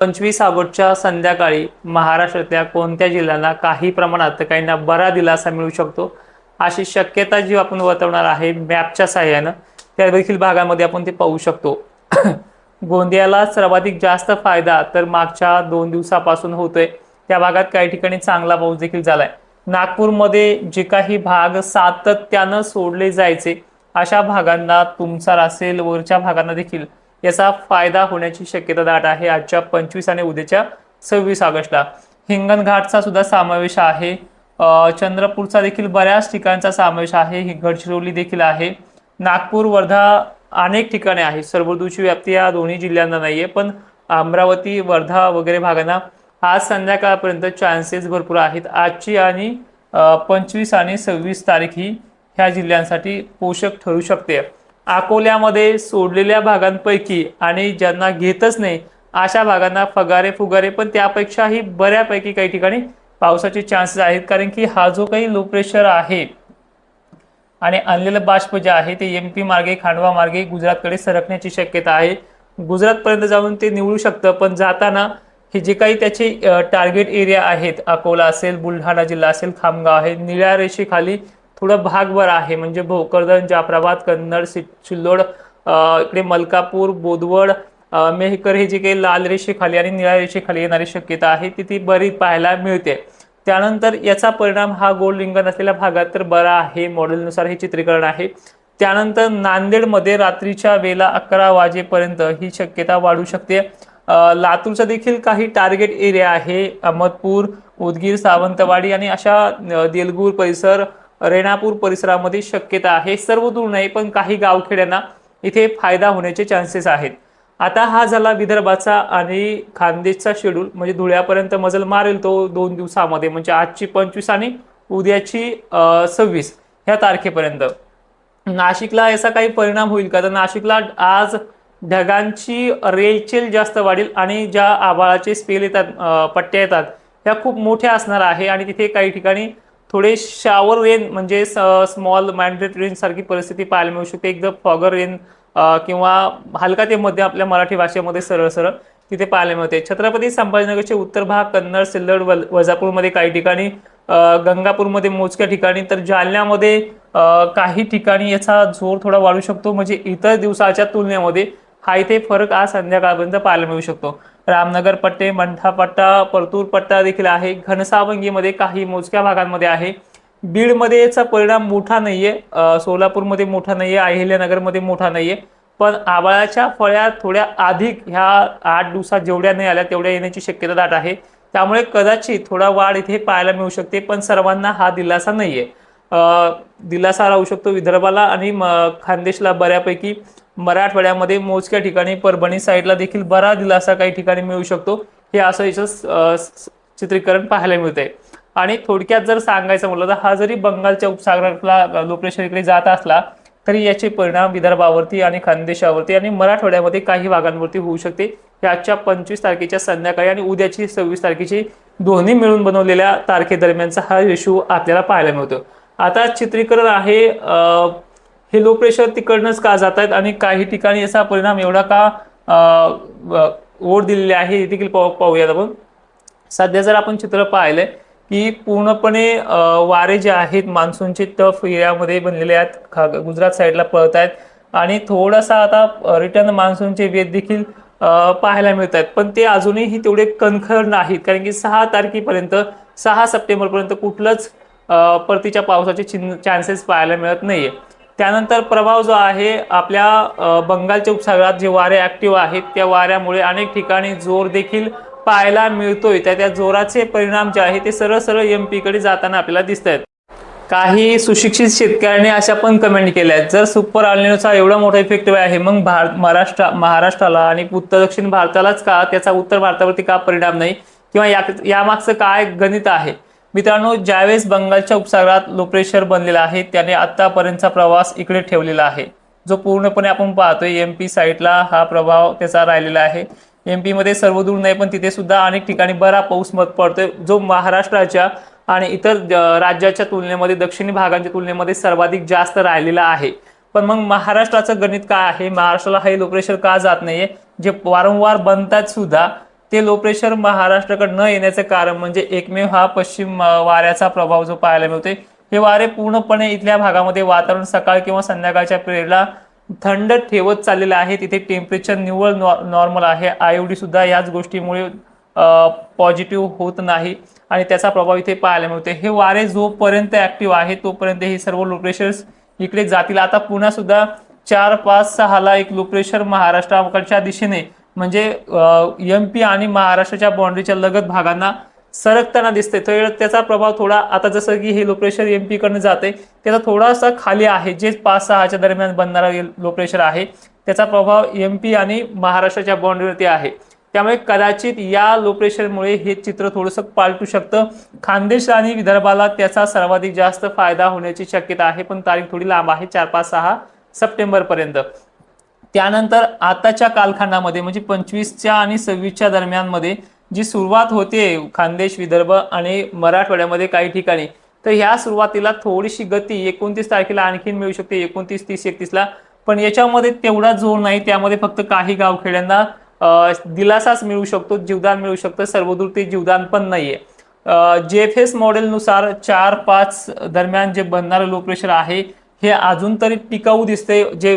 25 ऑगस्टच्या संध्याकाळी महाराष्ट्रातल्या कोणत्या जिल्ह्यांना काही प्रमाणात तर काहींना बरा दिलासा मिळू शकतो अशी शक्यता जी आपण वर्तवणार आहे मॅपच्या सहाय्यानं त्या देखील भागामध्ये आपण ते पाहू शकतो। गोंदियाला सर्वाधिक जास्त फायदा तर मागच्या 2 दिवसापासून होतोय। त्या भागात काही ठिकाणी चांगला पाऊस देखील झालाय। नागपूरमध्ये जे काही भाग सातत्यानं सोडले जायचे अशा भागांना तुमचा असेल वरच्या भागांना देखील याचा फायदा होण्याची शक्यता दाट आहे। आजच्या 25 आणि उद्याच्या 26 ऑगस्टला हिंगणघाटचा सुद्धा समावेश आहे। चंद्रपूरचा देखील बऱ्याच ठिकाणचा समावेश आहे। गडचिरोली देखील आहे। नागपूर वर्धा अनेक ठिकाणे आहे। सर्वदूरची व्याप्ती या दोन्ही जिल्ह्यांना नाहीये, पण अमरावती वर्धा वगैरे भागांना आज संध्याकाळपर्यंत चान्सेस भरपूर आहेत। आजची आणि 25 आणि 26 तारीख ही ह्या जिल्ह्यांसाठी पोषक ठरू शकते। अकोल्यामध्ये सोडलेल्या भागांपैकी आणि ज्यांना घेतच नाही अशा भागांना फुगारे पण त्यापेक्षाही बऱ्यापैकी काही ठिकाणी पावसाचे चान्सेस आहेत, कारण की हा जो काही लो प्रेशर आहे आणि आणलेलं बाष्प जे आहे ते एमपी मार्गे खांडवा मार्गे गुजरातकडे सरकण्याची शक्यता आहे। गुजरातपर्यंत जाऊन ते निवळू शकतं, पण जाताना हे जे काही त्याचे टार्गेट एरिया आहेत, अकोला असेल, बुलढाणा जिल्हा असेल, खामगाव आहे, निळ्या रेषेखाली थोडं भागभर आहे, म्हणजे भोकरदन, जाफराबाद, कन्नड, सिल्लोड, इकडे मलकापूर, बोदवड, मेहकर हे जे काही लाल रेषेखाली आणि निळ्या रेषेखाली येणारी शक्यता आहे ती बरी पाहायला मिळते। त्यानंतर याचा परिणाम हा गोल्ड रिंगण असलेल्या भागात तर बरा आहे, मॉडेलनुसार हे चित्रीकरण आहे। त्यानंतर नांदेडमध्ये रात्रीच्या वेळेला 11 वाजेपर्यंत ही शक्यता वाढू शकते। लातूरचा देखील काही टार्गेट एरिया आहे, अहमदपूर, उदगीर, सावंतवाडी आणि अशा देलगूर परिसर, रेणापूर परिसरामध्ये शक्यता आहे। सर्व दूर नाही, पण काही गावखेड्यांना इथे फायदा होण्याचे चान्सेस आहेत। आता हा झाला विदर्भाचा आणि खानदेशचा शेड्यूल, म्हणजे धुळ्यापर्यंत मजल मारेल तो 2 दिवसामध्ये, म्हणजे आजची 25 आणि उद्याची 26 ह्या तारखेपर्यंत। नाशिकला याचा काही परिणाम होईल का, तर नाशिकला आज ढगांची रेलचेल जास्त वाढेल आणि ज्या आभाळाचे स्पेल येतात, पट्ट्या येतात, ह्या खूप मोठ्या असणार आहे आणि तिथे काही ठिकाणी थोडे शावर रेन म्हणजे स्मॉल मॅन्डेट रेन सारखी परिस्थिती पाहायला मिळू शकते। एकदम फॉगर रेन किंवा हलका ते मध्य आपल्या मराठी भाषेमध्ये सरळ सरळ तिथे पाहायला मिळते। छत्रपती संभाजीनगरचे उत्तर भाग, कन्नड, सिल्लोड, वजापूरमध्ये काही ठिकाणी, गंगापूरमध्ये मोजक्या ठिकाणी, तर जालन्यामध्ये काही ठिकाणी याचा जोर थोडा वाढू शकतो। म्हणजे इतर दिवसाच्या तुलनेमध्ये हा इथे फरक आज संध्याकाळपर्यंत पाहायला मिळू शकतो। रामनगर पट्टे, मंठा पट्टा, परतूर पट्टा देखील आहे। घनसावंगीमध्ये काही मोजक्या भागांमध्ये आहे। बीडमध्ये याचा परिणाम मोठा नाहीये, सोलापूरमध्ये मोठा नाहीये, अहिल्यानगरमध्ये मोठा नाहीये, पण आभाळाच्या फळ्या थोड्या अधिक ह्या 8 दिवसात जेवढ्या नाही आल्या तेवढ्या येण्याची शक्यता दाट आहे। त्यामुळे कदाचित थोडा वाढ इथे पाहायला मिळू शकते, पण सर्वांना हा दिलासा नाहीये। दिलासा राहू शकतो विदर्भाला आणि खानदेशला बऱ्यापैकी। मराठवाड्यामध्ये मोजक्या ठिकाणी, परभणी साईडला देखील बरा दिलासा काही ठिकाणी मिळू शकतो। हे असं याचं चित्रीकरण पाहायला मिळतंय। आणि थोडक्यात जर सांगायचं म्हटलं तर हा जरी बंगालच्या उपसागरातला लो प्रेशर इकडे जात असला तरी याचे परिणाम विदर्भावरती आणि खानदेशावरती आणि मराठवाड्यामध्ये काही भागांवरती होऊ शकते। याच्या 25 तारखेच्या संध्याकाळी आणि उद्याची 26 तारखेची दोन्ही मिळून बनवलेल्या तारखेदरम्यानचा हा रेशो आपल्याला पाहायला मिळतो। आता चित्रीकरण आहे, हे लो प्रेशर तिकडनंच का जात आहेत आणि काही ठिकाणी याचा परिणाम एवढा का ओढ दिलेली आहे हे देखील पाहूयात आपण। सध्या जर आपण चित्र पाहिलंय की पूर्णपणे वारे जे आहेत मान्सूनचे टफ एरियामध्ये बनलेले आहेत, गुजरात साईडला पळत आहेत आणि थोडासा आता रिटर्न मान्सूनचे वेध देखील पाहायला मिळत आहेत, पण ते अजूनही तेवढे कणखर नाहीत, कारण की 6 तारखेपर्यंत 6 सप्टेंबरपर्यंत कुठलंच परतीच्या पावसाचे चान्सेस पाहायला मिळत नाहीये। त्यानंतर प्रभाव जो आहे आपल्या बंगालच्या उपसागरात जे वारे ऍक्टिव्ह आहेत त्या वाऱ्यामुळे अनेक ठिकाणी जोर देखील पाहायला मिळतोय। त्या जोराचे परिणाम जे आहे ते सरळ सरळ एमपी कडे जाताना आपल्याला दिसत आहेत। काही सुशिक्षित शेतकऱ्यांनी अशा पण कमेंट केल्या आहेत, जर सुपर अल्निनोचा एवढा मोठा इफेक्टिव्ह आहे मग महाराष्ट्राला आणि उत्तर दक्षिण भारतालाच का, त्याचा उत्तर भारतावरती का परिणाम नाही, किंवा यामागचं काय गणित आहे। मित्रांनो, ज्यावेळेस बंगालच्या उपसागरात लो प्रेशर बनलेला आहे त्याने आतापर्यंतचा प्रवास इकडे ठेवलेला आहे, जो पूर्णपणे आपण पाहतोय एमपी साईडला हा प्रभाव त्याचा राहिलेला आहे। एमपी मध्ये सर्वदूर नाही, पण तिथे सुद्धा अनेक ठिकाणी बरा पाऊस पडतोय, जो महाराष्ट्राच्या आणि इतर राज्याच्या तुलनेमध्ये, दक्षिणी भागांच्या तुलनेमध्ये सर्वाधिक जास्त राहिलेला आहे। पण मग महाराष्ट्राचं गणित काय आहे, महाराष्ट्राला हे लो प्रेशर का जात नाहीये, जे वारंवार बनतात सुद्धा ते लो प्रेशर महाराष्ट्राकडे न येण्याचं कारण म्हणजे एकमेव हा पश्चिम वाऱ्याचा प्रभाव जो पाहायला मिळतोय। हे वारे पूर्णपणे इथल्या भागामध्ये वातावरण सकाळ किंवा संध्याकाळच्या पिरियडला थंड ठेवत चाललेलं आहे। तिथे टेम्परेचर निव्वळ नॉर्मल आहे। आयओडी सुद्धा याच गोष्टीमुळे पॉझिटिव्ह होत नाही आणि त्याचा प्रभाव इथे पाहायला मिळतो। हे वारे जोपर्यंत ऍक्टिव्ह आहे तोपर्यंत हे सर्व लो प्रेशर्स इकडे जातील। आता पुन्हा सुद्धा 4, 5, 6 ला एक लो प्रेशर महाराष्ट्राकडच्या दिशेने म्हणजे MP आणि महाराष्ट्राच्या बाउंड्रीच्या लगत भागांना सरकताना दिसते। तर त्याचा प्रभाव थोडा आता जसं की हे लो प्रेशर MP कडनं जाते त्याचा थोडासा खाली आहे, जे 5-6 च्या दरम्यान बनणारा लो प्रेशर आहे त्याचा प्रभाव MP आणि महाराष्ट्राच्या बाउंड्रीवरती आहे। त्यामुळे कदाचित या लो प्रेशरमुळे हे चित्र थोडंसं पालटू शकतं। खानदेश आणि विदर्भाला त्याचा सर्वाधिक जास्त फायदा होण्याची शक्यता आहे, पण तारीख थोडी लांब आहे, 4, 5, 6 सप्टेंबर पर्यंत। त्यानंतर आताच्या कालखंडामध्ये म्हणजे 25च्या आणि 26च्या दरम्यान मध्ये जी सुरुवात होते खानदेश, विदर्भ आणि मराठवाड्यामध्ये काही ठिकाणी, तर ह्या सुरुवातीला थोडीशी गती 29 तारखेला आणखीन मिळू शकते, 29, 30, 31 ला, पण याच्यामध्ये तेवढा जोर नाही। त्यामध्ये फक्त काही गावखेड्यांना दिलासाच मिळू शकतो, जीवदान मिळू शकतं, सर्वदूर ते जीवदान पण नाहीये। JFS मॉडेलनुसार 4-5 दरम्यान जे बनणारं लो प्रेशर आहे हे अजून तरी टिकाऊ दिसते, जे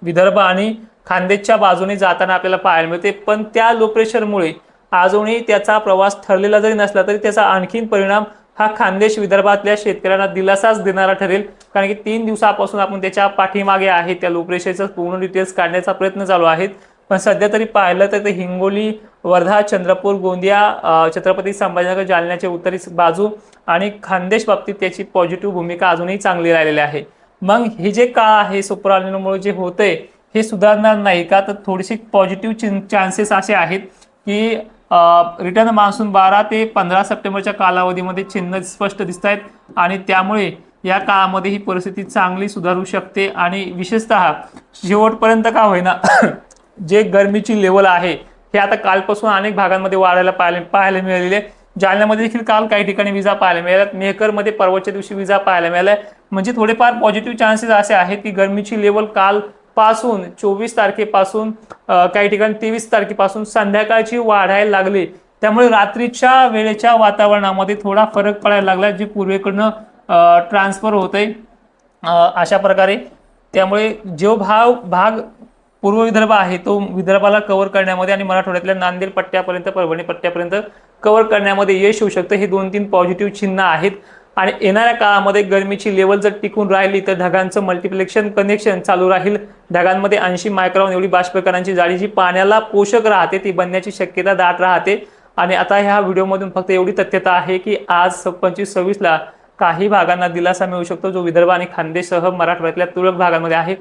विदर्भ आणि खानदेशच्या बाजूने जाताना आपल्याला पाहायला मिळते। पण त्या लो प्रेशरमुळे अजूनही त्याचा प्रवास ठरलेला जरी नसला तरी त्याचा आणखीन परिणाम हा खानदेश विदर्भातल्या शेतकऱ्यांना दिलासाच देणारा ठरेल, कारण की 3 दिवसापासून आपण त्याच्या पाठीमागे आहे त्या लो प्रेशरचं पूर्ण डिटेल्स काढण्याचा प्रयत्न चालू आहे। पण सध्या तरी पाहिलं तर ते हिंगोली, वर्धा, चंद्रपूर, गोंदिया, छत्रपती संभाजीनगर, जालन्याचे उत्तरी बाजू आणि खानदेश बाबतीत त्याची पॉझिटिव्ह भूमिका अजूनही चांगली राहिलेली आहे। मग हे जे का आहे सुपर एल निनोमुळे जे होतंय हे सुधारणार नाही का, तर थोडीशी पॉझिटिव्ह चान्सेस असे आहेत की रिटर्न मान्सून 12 ते 15 सप्टेंबरच्या कालावधीमध्ये चिन्ह स्पष्ट दिसत आहेत आणि त्यामुळे या काळामध्ये ही परिस्थिती चांगली सुधारू शकते। आणि विशेषतः शेवटपर्यंत का होईना जे गरमीची लेवल आहे हे आता कालपासून अनेक भागांमध्ये वाढायला पाहायला मिळालेले। जालन्यामध्ये देखील काल काही ठिकाणी विजा पाहायला मिळाल्यात, मेहकरमध्ये परवाच्या दिवशी विजा पाहायला मिळाल्या। म्हणजे थोडेफार पॉझिटिव्ह चान्सेस असे आहेत की गरमीची लेवल काल पासून 24 तारखेपासून काही ठिकाणी 23 तारखेपासून संध्याकाळची वाढायला लागली। त्यामुळे रात्रीच्या वेळेच्या वातावरणामध्ये थोडा फरक पडायला लागला, जे पूर्वेकडनं ट्रान्सफर होतंय अशा प्रकारे। त्यामुळे जो भाग पूर्व विदर्भ आहे तो विदर्भाला कव्हर करण्यामध्ये आणि मराठवाड्यातल्या नांदेड पट्ट्यापर्यंत, परभणी पट्ट्यापर्यंत कव्हर करण्यामध्ये यश होऊ शकतं। हे 2-3 पॉझिटिव्ह चिन्ह आहेत। आणि येणाऱ्या काळामध्ये गरमीची लेवल जर टिकून राहिली तर ढगांचं मल्टिप्लेक्शन कनेक्शन चालू राहील। ढगांमध्ये 80 मायक्रॉन एवढी बाष्पकणांची जाळी जी पाण्याला पोषक राहते ती बनण्याची शक्यता दाट राहते। आणि आता ह्या व्हिडिओमधून फक्त एवढी तथ्यता आहे की आज 25-26 ला काही भागांना दिलासा मिळू शकतो, जो विदर्भ आणि खानदेशसह मराठवाड्यातल्या तुरळक भागांमध्ये आहे।